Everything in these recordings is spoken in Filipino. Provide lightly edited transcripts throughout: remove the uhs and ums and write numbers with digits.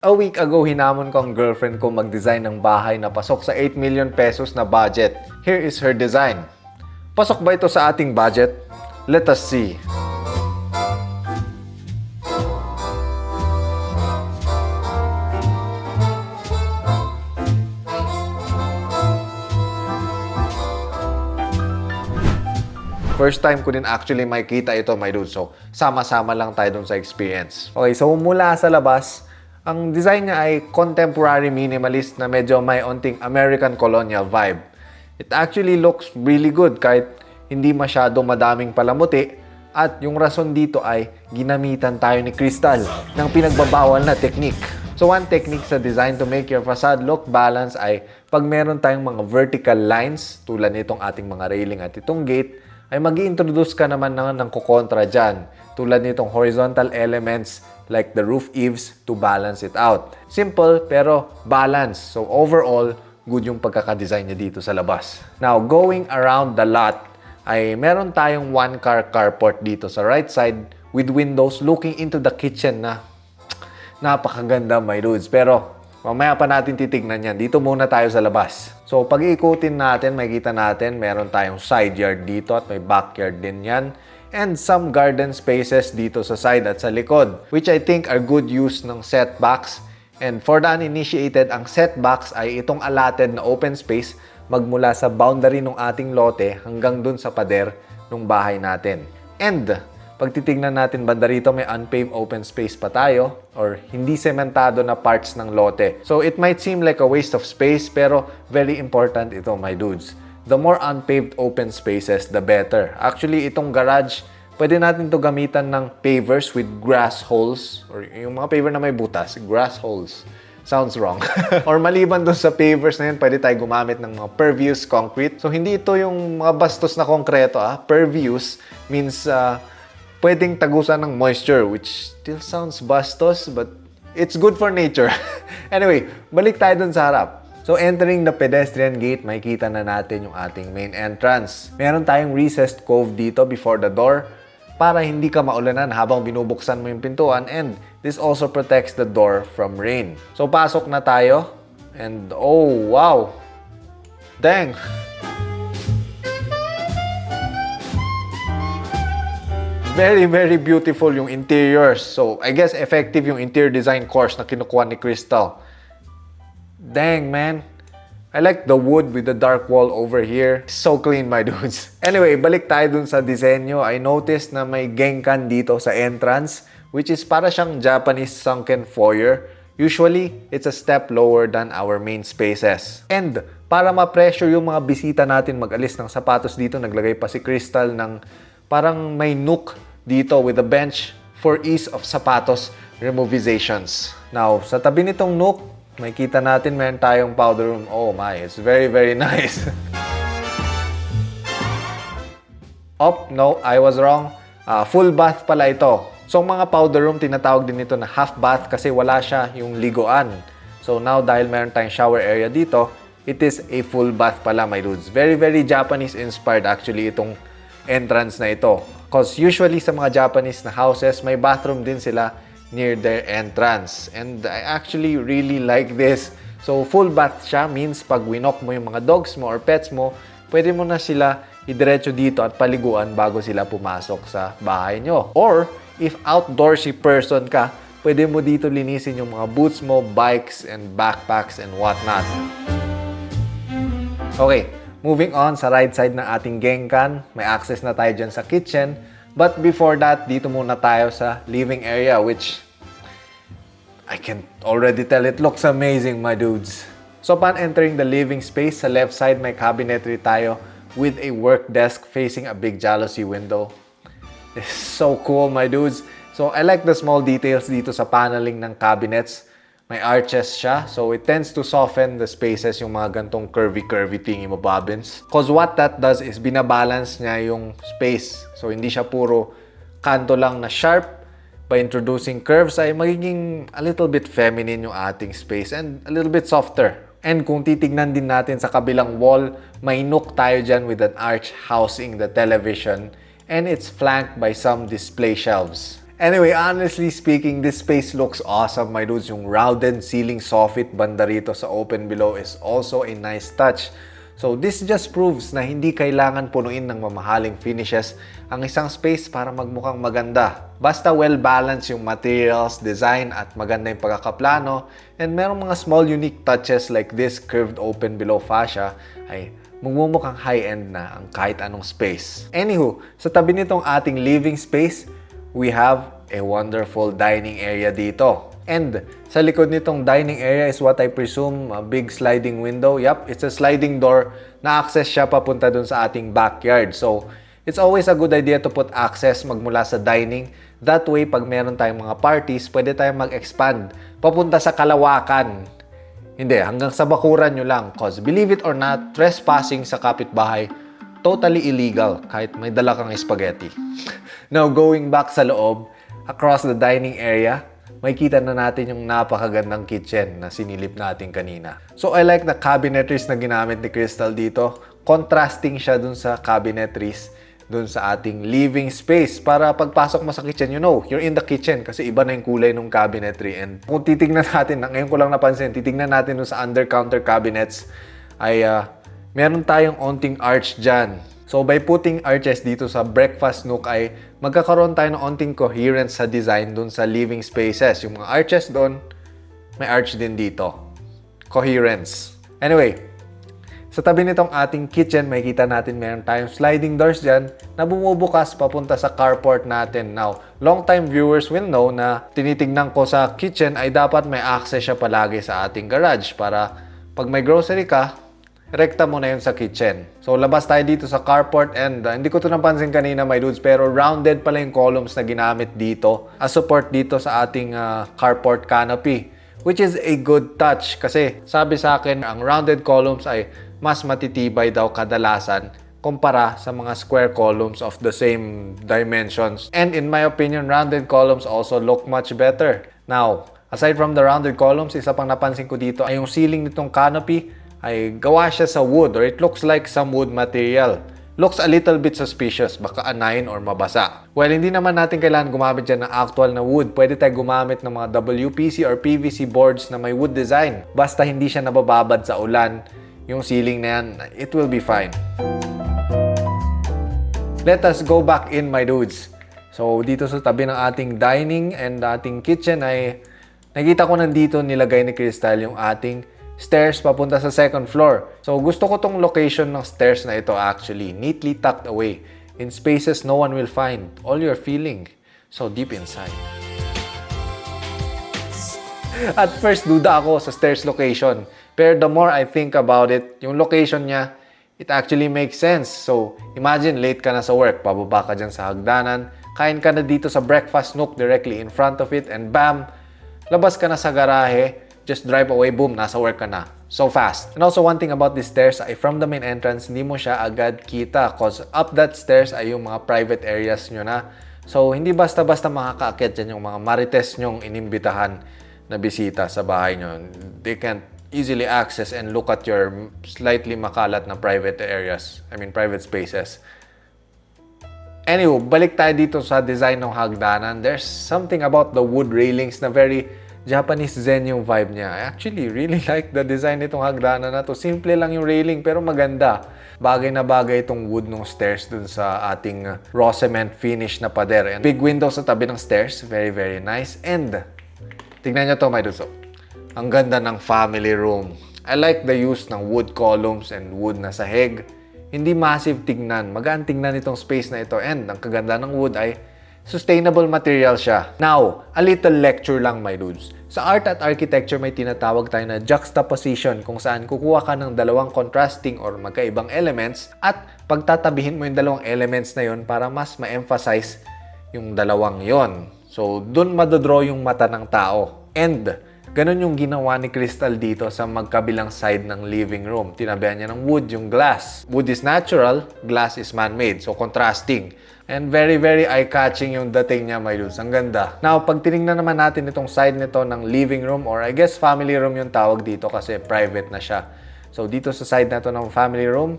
A week ago, hinamon ko ang girlfriend ko mag-design ng bahay na pasok sa 8 million pesos na budget. Here is her design. Pasok ba ito sa ating budget? Let us see. First time ko din actually makikita ito, my dude. So, sama-sama lang tayo dun sa experience. Okay, so mula sa labas, ang design niya ay contemporary minimalist na medyo may onting American colonial vibe. It actually looks really good kahit hindi masyado madaming palamuti. At yung rason dito ay ginamitan tayo ni Crystal ng pinagbabawal na technique. So one technique sa design to make your facade look balanced ay pag meron tayong mga vertical lines tulad nitong ating mga railing at itong gate, ay mag-i-introduce ka naman ng kukontra dyan. Tulad nitong horizontal elements like the roof eaves to balance it out. Simple pero balanced. So overall, good yung pagkakadesign niya dito sa labas. Now, going around the lot, ay meron tayong one-car carport dito sa right side with windows looking into the kitchen na napakaganda, my dudes. Pero mamaya pa natin titignan yan. Dito muna tayo sa labas. So, pag iikutin natin, makikita natin, meron tayong side yard dito at may backyard din yan. And some garden spaces dito sa side at sa likod, which I think are good use ng setbacks. And for the uninitiated, ang setbacks ay itong allotted na open space magmula sa boundary ng ating lote hanggang dun sa pader ng bahay natin. And pag titignan natin banda rito, may unpaved open space pa tayo or hindi sementado na parts ng lote. So it might seem like a waste of space pero very important ito, my dudes. The more unpaved open spaces, the better. Actually, itong garage, pwede natin to gamitan ng pavers with grass holes or yung mga paver na may butas, grass holes. Sounds wrong. Or maliban doon sa pavers na yun, pwede tayo gumamit ng mga pervious concrete. So hindi ito yung mga bastos na konkreto. Pervious means pwedeng tagusan ng moisture, which still sounds bastos, but it's good for nature. Anyway, balik tayo dun sa harap. So, entering the pedestrian gate, makikita na natin yung ating main entrance. Meron tayong recessed cove dito before the door para hindi ka maulanan habang binubuksan mo yung pintuan, and this also protects the door from rain. So, pasok na tayo. And, oh, wow! Dang! Very, very beautiful yung interiors. So, I guess effective yung interior design course na kinukuha ni Crystal. Dang, man. I like the wood with the dark wall over here. So clean, my dudes. Anyway, balik tayo dun sa disenyo. I noticed na may genkan dito sa entrance, which is para siyang Japanese sunken foyer. Usually, it's a step lower than our main spaces. And para ma-pressure yung mga bisita natin mag-alis ng sapatos dito, naglagay pa si Crystal ng parang may nook dito with a bench for ease of sapatos removizations. Now, sa tabi nitong nook, makikita natin meron tayong powder room. Oh my, it's very, very nice. No, I was wrong. Full bath pala ito. So, mga powder room, tinatawag din ito na half bath kasi wala siya yung liguan. So, now dahil meron tayong shower area dito, it is a full bath pala, my dudes. Very, very Japanese-inspired actually itong entrance na ito. Because usually sa mga Japanese na houses, may bathroom din sila near their entrance. And I actually really like this. So, full bath siya means pag winok mo yung mga dogs mo or pets mo, pwede mo na sila idiretso dito at paliguan bago sila pumasok sa bahay nyo. Or, if outdoorsy person ka, pwede mo dito linisin yung mga boots mo, bikes, and backpacks, and whatnot. Okay, moving on sa right side ng ating genkan, may access na tayo dyan sa kitchen. But before that, dito muna tayo sa living area, which I can already tell it looks amazing, my dudes. So upon entering the living space, sa left side may cabinetry tayo with a work desk facing a big jalousie window. It's so cool, my dudes. So I like the small details dito sa paneling ng cabinets. May arches siya, so it tends to soften the spaces, yung mga gantong curvy thingy mo bobbins. Cause what that does is binabalance niya yung space. So hindi siya puro kanto lang na sharp. By introducing curves ay magiging a little bit feminine yung ating space and a little bit softer. And kung titignan din natin sa kabilang wall, may nook tayo dyan with an arch housing the television, and it's flanked by some display shelves. Anyway, honestly speaking, this space looks awesome, my dudes. Yung rounded ceiling soffit banda rito sa open below is also a nice touch. So this just proves na hindi kailangan punuin ng mamahaling finishes ang isang space para magmukhang maganda. Basta well-balanced yung materials, design, at maganda yung pagkakaplano, and merong mga small unique touches like this curved open below fascia, ay magmumukhang high-end na ang kahit anong space. Anywho, sa tabi nitong ating living space, we have a wonderful dining area dito. And sa likod nitong dining area is what I presume a big sliding window. Yup, it's a sliding door na access siya papunta dun sa ating backyard. So, it's always a good idea to put access magmula sa dining. That way, pag meron tayong mga parties, pwede tayong mag-expand papunta sa kalawakan. Hindi, hanggang sa bakuran nyo lang. Cause believe it or not, trespassing sa kapitbahay, totally illegal kahit may dala kang spaghetti. Now, going back sa loob, across the dining area, makikita na natin yung napakagandang kitchen na sinilip natin kanina. So, I like the cabinetries na ginamit ni Crystal dito. Contrasting siya dun sa cabinetries dun sa ating living space. Para pagpasok mo sa kitchen, you know, you're in the kitchen kasi iba na yung kulay ng cabinetry. And kung titignan natin, ngayon ko lang napansin, titignan natin dun sa under-counter cabinets, ay meron tayong onting arch dyan. So by putting arches dito sa breakfast nook ay magkakaroon tayo ng onting coherence sa design dun sa living spaces. Yung mga arches doon, may arch din dito. Coherence. Anyway, sa tabi nitong ating kitchen, makikita natin meron tayong sliding doors dyan na bumubukas papunta sa carport natin. Now, long-time viewers will know na tinitignan ko sa kitchen ay dapat may access siya palagi sa ating garage para pag may grocery ka, rekta mo na yun sa kitchen. So, labas tayo dito sa carport and hindi ko ito napansin kanina, my dudes, pero rounded pala yung columns na ginamit dito as support dito sa ating carport canopy, which is a good touch kasi sabi sa akin, ang rounded columns ay mas matitibay daw kadalasan kumpara sa mga square columns of the same dimensions. And in my opinion, rounded columns also look much better. Now, aside from the rounded columns, isa pang napansin ko dito ay yung ceiling nitong canopy ay gawa siya sa wood or it looks like some wood material. Looks a little bit suspicious, baka anayin or mabasa. Well, hindi naman natin kailangan gumamit dyan ng actual na wood. Pwede tayo gumamit ng mga WPC or PVC boards na may wood design. Basta hindi siya nabababad sa ulan, yung ceiling na yan, it will be fine. Let us go back in, my dudes. So, dito sa tabi ng ating dining and ating kitchen ay nakita ko nandito nilagay ni Crystal yung ating stairs papunta sa second floor. So, gusto ko tong location ng stairs na ito actually. Neatly tucked away in spaces no one will find. All you're feeling so deep inside. At first, duda ako sa stairs location. Pero the more I think about it, yung location niya, it actually makes sense. So, imagine late ka na sa work, pababa ka dyan sa hagdanan, kain ka na dito sa breakfast nook directly in front of it, and bam, labas ka na sa garahe, just drive away, boom, nasa work ka na. So fast. And also one thing about these stairs ay from the main entrance, hindi mo siya agad kita cause up that stairs ay yung mga private areas nyo na. So hindi basta-basta makakaakyat dyan yung mga marites nyong inimbitahan na bisita sa bahay nyo. They can't easily access and look at your slightly makalat na private areas. I mean private spaces. Anyway, balik tayo dito sa design ng hagdanan. There's something about the wood railings na very Japanese zen yung vibe niya. I actually really like the design nitong hagdanan na to. Simple lang yung railing pero maganda. Bagay na bagay itong wood ng stairs dun sa ating raw cement finish na pader. And big window sa tabi ng stairs. Very, very nice. And tignan nyo to, my dudes. Ang ganda ng family room. I like the use ng wood columns and wood na sahig. Hindi massive tignan. Magaan tignan itong space na ito. And ang kaganda ng wood ay sustainable material siya. Now, a little lecture lang, my dudes. Sa art at architecture, may tinatawag tayo na juxtaposition kung saan kukuha ka ng dalawang contrasting or magkaibang elements at pagtatabihin mo yung dalawang elements na yon para mas ma-emphasize yung dalawang yon. So, dun madodraw yung mata ng tao. And, ganun yung ginawa ni Crystal dito sa magkabilang side ng living room. Tinabihan niya ng wood yung glass. Wood is natural, glass is man-made. So, contrasting. And very, very eye-catching yung dating niya, my dudes. Ang ganda. Now, pag tinignan naman natin itong side nito ng living room or I guess family room yung tawag dito kasi private na siya. So, dito sa side na to ng family room,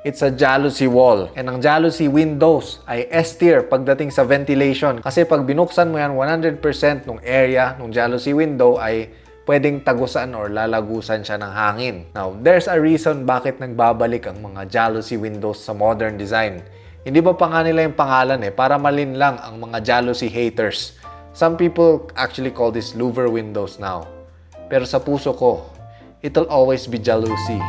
It's a jalousie wall. And ang jalousie windows ay S-tier pagdating sa ventilation. Kasi pag binuksan mo yan, 100% ng area ng jalousie window ay pwedeng tagusan or lalagusan siya ng hangin. Now, there's a reason bakit nagbabalik ang mga jalousie windows sa modern design. Hindi ba pa nga nila yung pangalan para malinlang ang mga jalousie haters. Some people actually call this louver windows now. Pero sa puso ko, it'll always be jalousie.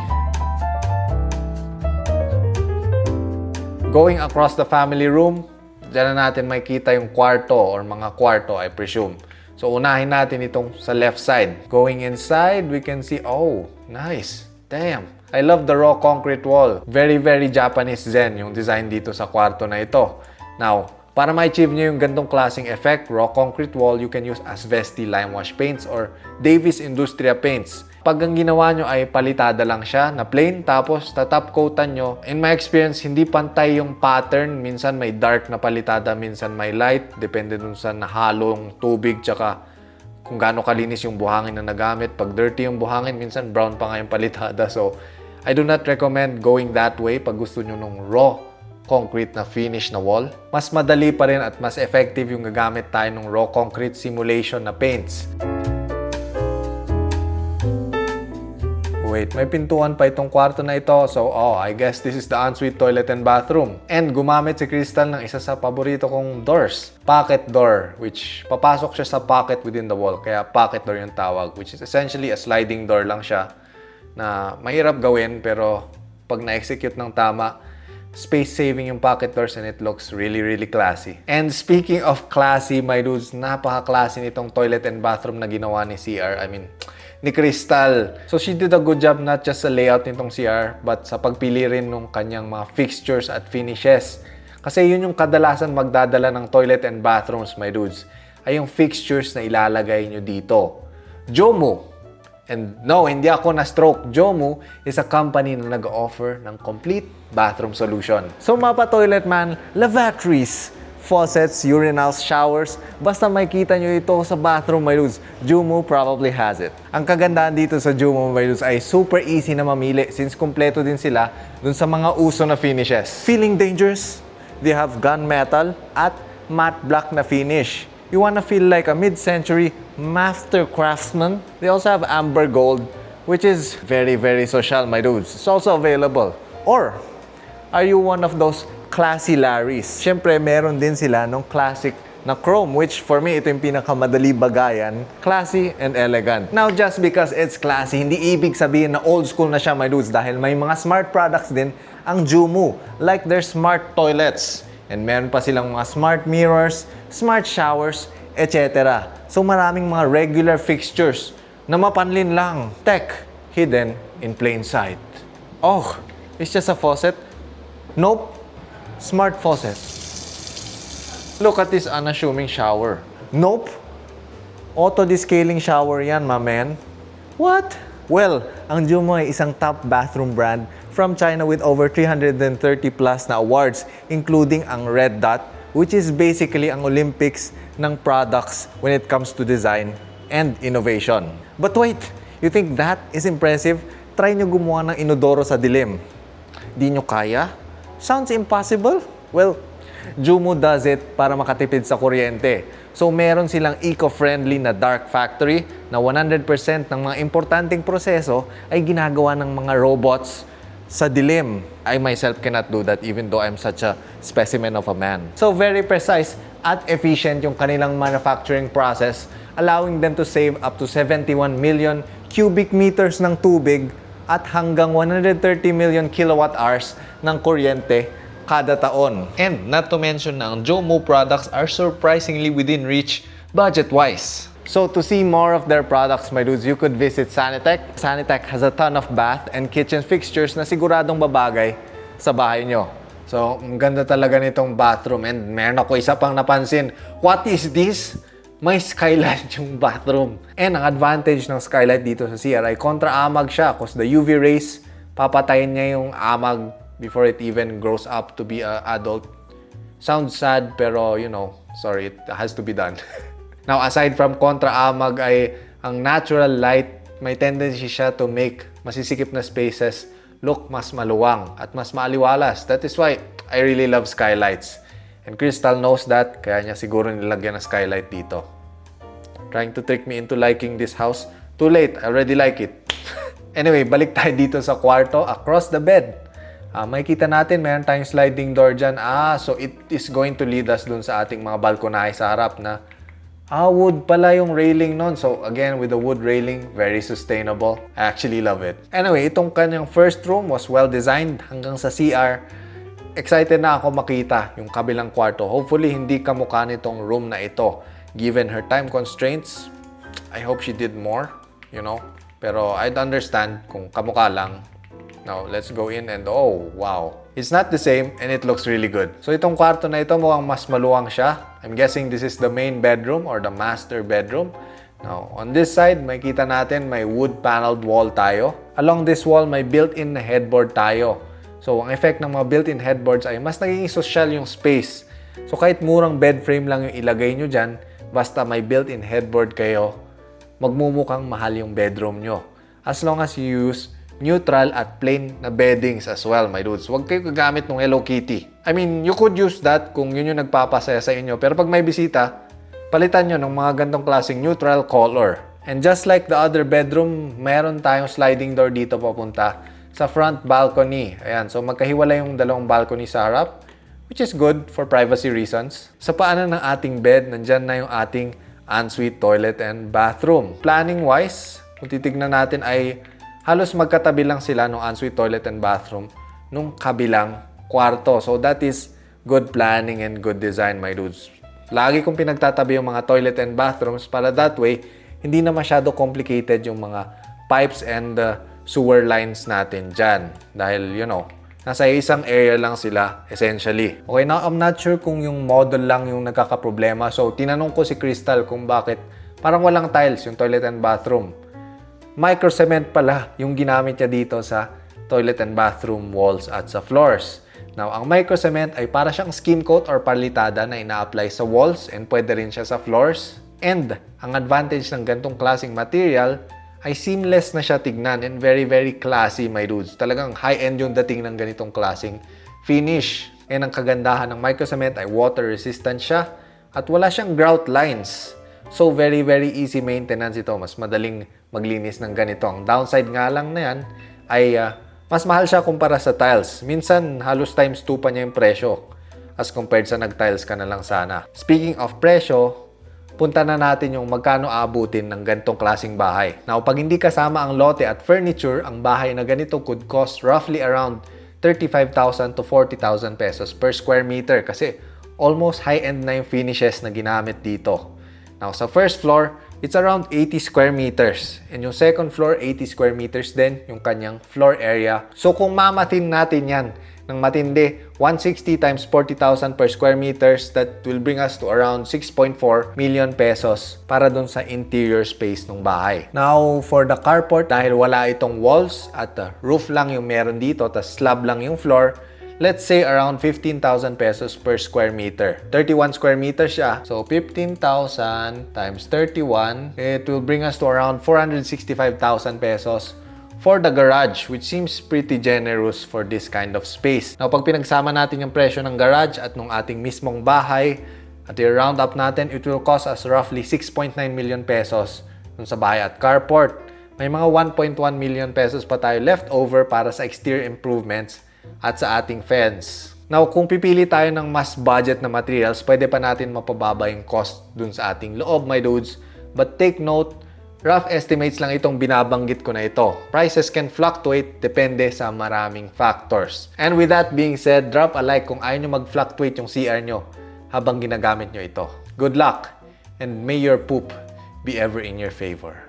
Going across the family room, dyan na natin makikita yung kwarto or mga kwarto, I presume. So, unahin natin itong sa left side. Going inside, we can see, oh, nice. Damn. I love the raw concrete wall. Very, very Japanese zen yung design dito sa kwarto na ito. Now, para ma-achieve nyo yung gantong klaseng effect, raw concrete wall, you can use Asvesti Lime Wash paints or Davis Industria paints. Pag ang ginawa nyo ay palitada lang siya na plain, tapos tatop coatan nyo. In my experience, hindi pantay yung pattern. Minsan may dark na palitada, minsan may light. Depende dun sa nahalong tubig, tsaka kung gaano kalinis yung buhangin na nagamit. Pag dirty yung buhangin, minsan brown pa nga yung palitada. So, I do not recommend going that way pag gusto nyo nung raw concrete na finish na wall. Mas madali pa rin at mas effective yung gagamit tayo ng raw concrete simulation na paints. Wait, may pintuan pa itong kwarto na ito. So, I guess this is the ensuite toilet and bathroom. And gumamit si Crystal ng isa sa paborito kong doors. Pocket door, which papasok siya sa pocket within the wall. Kaya pocket door yung tawag, which is essentially a sliding door lang siya na mahirap gawin, pero pag na-execute ng tama, space-saving yung pocket doors and it looks really, really classy. And speaking of classy, my dudes, napaka-classy nitong toilet and bathroom na ginawa ni CR. Ni Crystal. So, she did a good job not just sa layout nitong CR, but sa pagpili rin ng kanyang mga fixtures at finishes. Kasi yun yung kadalasan magdadala ng toilet and bathrooms, my dudes, ay yung fixtures na ilalagay nyo dito. Jomu. And no, hindi ako na-stroke. Jomu is a company na nag-offer ng complete bathroom solution. So, mapa toilet man, lavatories, faucets, urinals, showers, basta makikita nyo ito sa bathroom, my dudes, Jomu probably has it. Ang kagandahan dito sa Jomu, my dudes, ay super easy na mamili since kumpleto din sila dun sa mga uso na finishes. Feeling dangerous? They have gunmetal at matte black na finish. You wanna feel like a mid-century master craftsman? They also have amber gold, which is very, very social, my dudes. It's also available. Or, are you one of those classy Larrys? Siyempre, meron din sila nung classic na chrome, which for me, ito yung pinakamadali bagayan. Classy and elegant. Now, just because it's classy, hindi ibig sabihin na old school na siya, my dudes, dahil may mga smart products din ang Jomu, like their smart toilets. And meron pa silang mga smart mirrors, smart showers, etc. So, maraming mga regular fixtures na mapanlin lang. Tech hidden in plain sight. Oh, it's just a faucet? Nope. Smart faucet. Look at this unassuming shower. Nope. Auto-descaling shower yan, my man. What? Well, ang Jomu ay isang top bathroom brand from China with over 330 plus na awards, including ang Red Dot, which is basically ang Olympics ng products when it comes to design and innovation. But wait, you think that is impressive? Try nyo gumawa ng inodoro sa dilim. Di nyo kaya? Sounds impossible? Well, Jomu does it para makatipid sa kuryente. So, meron silang eco-friendly na dark factory na 100% ng mga importanteng proseso ay ginagawa ng mga robots sa dilim. I myself cannot do that even though I'm such a specimen of a man. So, very precise at efficient yung kanilang manufacturing process, allowing them to save up to 71 million cubic meters ng tubig at hanggang 130 million kilowatt hours ng kuryente kada taon. And not to mention na ang Jomu products are surprisingly within reach budget-wise. So to see more of their products, my dudes, you could visit Sanitec. Sanitec has a ton of bath and kitchen fixtures na siguradong babagay sa bahay nyo. So, ang ganda talaga nitong bathroom. And meron ako isa pang napansin. What is this? May skylight yung bathroom. And ang advantage ng skylight dito sa CR ay kontra-amag siya because the UV rays, papatayin niya yung amag before it even grows up to be an adult. Sounds sad, pero you know, sorry, it has to be done. Now, aside from kontra-amag ay ang natural light, may tendency siya to make masisikip na spaces look mas maluwang at mas maaliwalas. That is why I really love skylights. And Crystal knows that, kaya niya siguro nilagyan ng skylight dito. Trying to trick me into liking this house. Too late, I already like it. Anyway, balik tayo dito sa kwarto, across the bed. Makikita natin, meron tayong sliding door dyan. So it is going to lead us dun sa ating mga balkonahe sa harap na wood pala yung railing nun. So again, with the wood railing, very sustainable. I actually love it. Anyway, itong kanyang first room was well designed hanggang sa CR. Excited na ako makita yung kabilang kwarto. Hopefully, hindi kamukha nitong room na ito. Given her time constraints, I hope she did more, you know. Pero I'd understand kung kamukha lang. Now, let's go in and oh, wow. It's not the same and it looks really good. So itong kwarto na ito mukhang mas maluwang siya. I'm guessing this is the main bedroom or the master bedroom. Now, on this side, makikita natin may wood paneled wall tayo. Along this wall, may built-in na headboard tayo. So, ang effect ng mga built-in headboards ay mas nagiging social yung space. So, kahit murang bed frame lang yung ilagay nyo dyan, basta may built-in headboard kayo, magmumukhang mahal yung bedroom nyo. As long as you use neutral at plain na beddings as well, my dudes. Huwag kayo gagamit ng Hello Kitty. I mean, you could use that kung yun yung nagpapasaya sa inyo. Pero pag may bisita, palitan nyo ng mga gantong klaseng neutral color. And just like the other bedroom, meron tayong sliding door dito papunta sa front balcony. Ayan, so magkahiwalay yung dalawang balcony sa harap, which is good for privacy reasons. Sa paanan ng ating bed, nandyan na yung ating ensuite toilet and bathroom. Planning-wise, kung titignan natin ay halos magkatabi lang sila ng ensuite toilet and bathroom nung kabilang kwarto. So that is good planning and good design, my dudes. Lagi kong pinagtatabi yung mga toilet and bathrooms para that way, hindi na masyado complicated yung mga pipes and sewer lines natin dyan. Dahil, you know, nasa isang area lang sila, essentially. Okay, now I'm not sure kung yung model lang yung nagkakaproblema. So, tinanong ko si Crystal kung bakit parang walang tiles yung toilet and bathroom. Micro-cement pala yung ginamit niya dito sa toilet and bathroom walls at sa floors. Now, ang micro-cement ay para siyang skim coat or palitada na ina-apply sa walls and pwede rin siya sa floors. And ang advantage ng gantong klaseng material ay seamless na siya tignan and very, very classy, my dudes. Talagang high-end yung dating ng ganitong klaseng finish. And ang kagandahan ng micro-cement ay water-resistant siya at wala siyang grout lines. So, very, very easy maintenance ito. Mas madaling maglinis ng ganito. Ang downside nga lang na yan ay mas mahal siya kumpara sa tiles. Minsan, halos times 2 pa niya yung presyo as compared sa nag-tiles ka na lang sana. Speaking of presyo, punta na natin yung magkano abutin ng ganitong klaseng bahay. Now, pag hindi kasama ang lote at furniture, ang bahay na ganito could cost roughly around 35,000 to 40,000 pesos per square meter kasi almost high-end na yung finishes na ginamit dito. Now, sa first floor, it's around 80 square meters. And yung second floor, 80 square meters din yung kanyang floor area. So, kung mamatin natin yan ng matindi, 160 times 40,000 per square meters, that will bring us to around 6.4 million pesos para dun sa interior space ng bahay. Now, for the carport, dahil wala itong walls at roof lang yung meron dito, tas slab lang yung floor, let's say around 15,000 pesos per square meter. 31 square meters siya. So, 15,000 times 31, it will bring us to around 465,000 pesos for the garage, which seems pretty generous for this kind of space. Now, pag pinagsama natin yung presyo ng garage at nung ating mismong bahay, at i-round up natin, it will cost us roughly 6.9 million pesos dun sa bahay at carport. May mga 1.1 million pesos pa tayo left over para sa exterior improvements at sa ating fence. Now, kung pipili tayo ng mas budget na materials, pwede pa natin mapababa yung cost dun sa ating loob, my dudes. But take note, rough estimates lang itong binabanggit ko na ito. Prices can fluctuate depende sa maraming factors. And with that being said, drop a like kung ayaw nyo mag-fluctuate yung CR nyo habang ginagamit nyo ito. Good luck, and may your poop be ever in your favor.